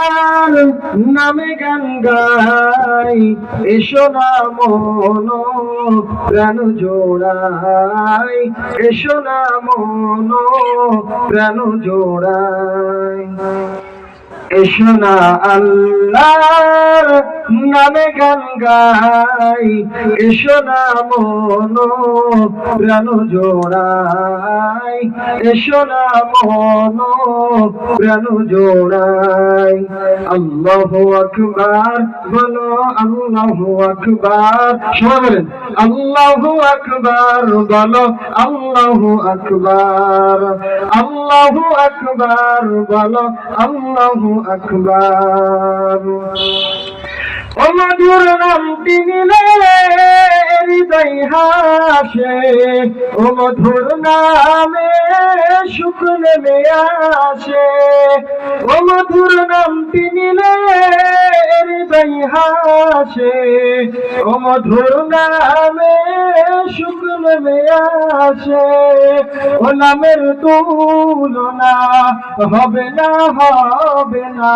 আর নামে গান গাই, এসো না মন প্রাণ জোড়াই, এসো না মন প্রাণ জোড়াই। এসো না আল্লাহর নামে গান গাই, এসো না মন প্রাণ জোড়াই, এসো না মন প্রাণ জোড়াই। আল্লাহু আকবার বলো, আল্লাহু আকবার, সবাই বলেন আল্লাহু আকবার বলো, আল্লাহু আকবার, আল্লাহু আকবার বলো, আল্লাহু আকবার। ও মধুর নামটি নিলে হৃদয় হাসে, ও মধুর নামে সুখ নেমে আসে, ও মধুর নামটি নিলে হৃদয় হাসে, ও মধুর নামে সুখ নেমে আসে। ও নামের তুলনা হবে না, হবে না,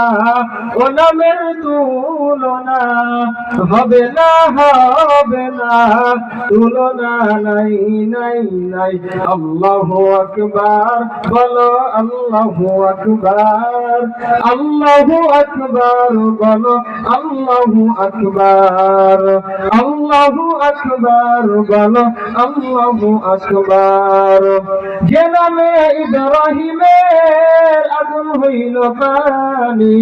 ও নামের তুলনা হবে না, হবে না, তুলনা নাই নাই নাই। আল্লাহু আকবার বলো, আল্লাহু আকবার, আল্লাহু আকবার বলো, আল্লাহু আকবার, আল্লাহু আকবার বলো, আল্লাহু আকবার। যে নামে ইব্রাহিমের আগুন হইল পানি,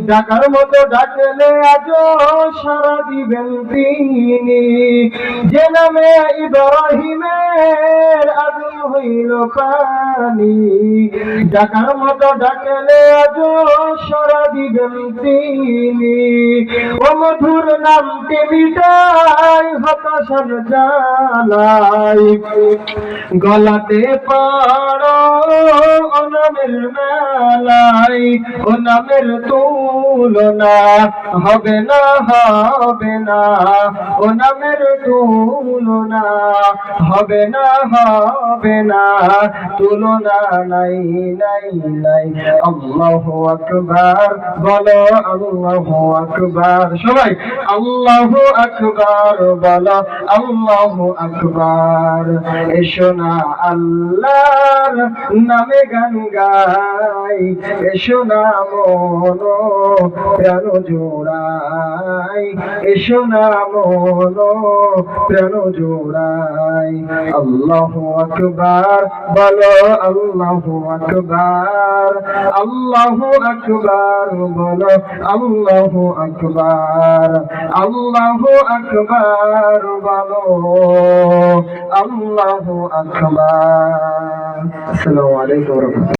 ডাকার মতো ডাকলে আজও সারা দিবেন তিনি। যে নামে ইব্রাহিমের আগুন হইল পানি, ডাকার মতো ডাকলে আজও সারা দিবেন তিনি। ও মধুর নামটি মিটাই হতাশার জ্বালাই, গলাতে পাড়ো ও নামের মেলাই, ও নামের তুলনা হবে না, হবে না, ও নামের তুলনা হবে না, হবে না, তুলনা নাই নাই নাই। আল্লাহু আকবার বলো, আল্লাহু আকবার, সবাই আল্লাহু আকবার বলো, আল্লাহু আকবার। এসো না আল্লাহর নামে গান গাই, এসো না মন প্রাণ জোড়াই, এসো না মন প্রাণ জোড়াই। আল্লাহু আকবার বলো, আল্লাহু আকবার, আল্লাহু আকবার বলো, আল্লাহু আকবার, আল্লাহু আকবার বলো, আল্লাহু আকবার। আসসালামু আলাইকুম।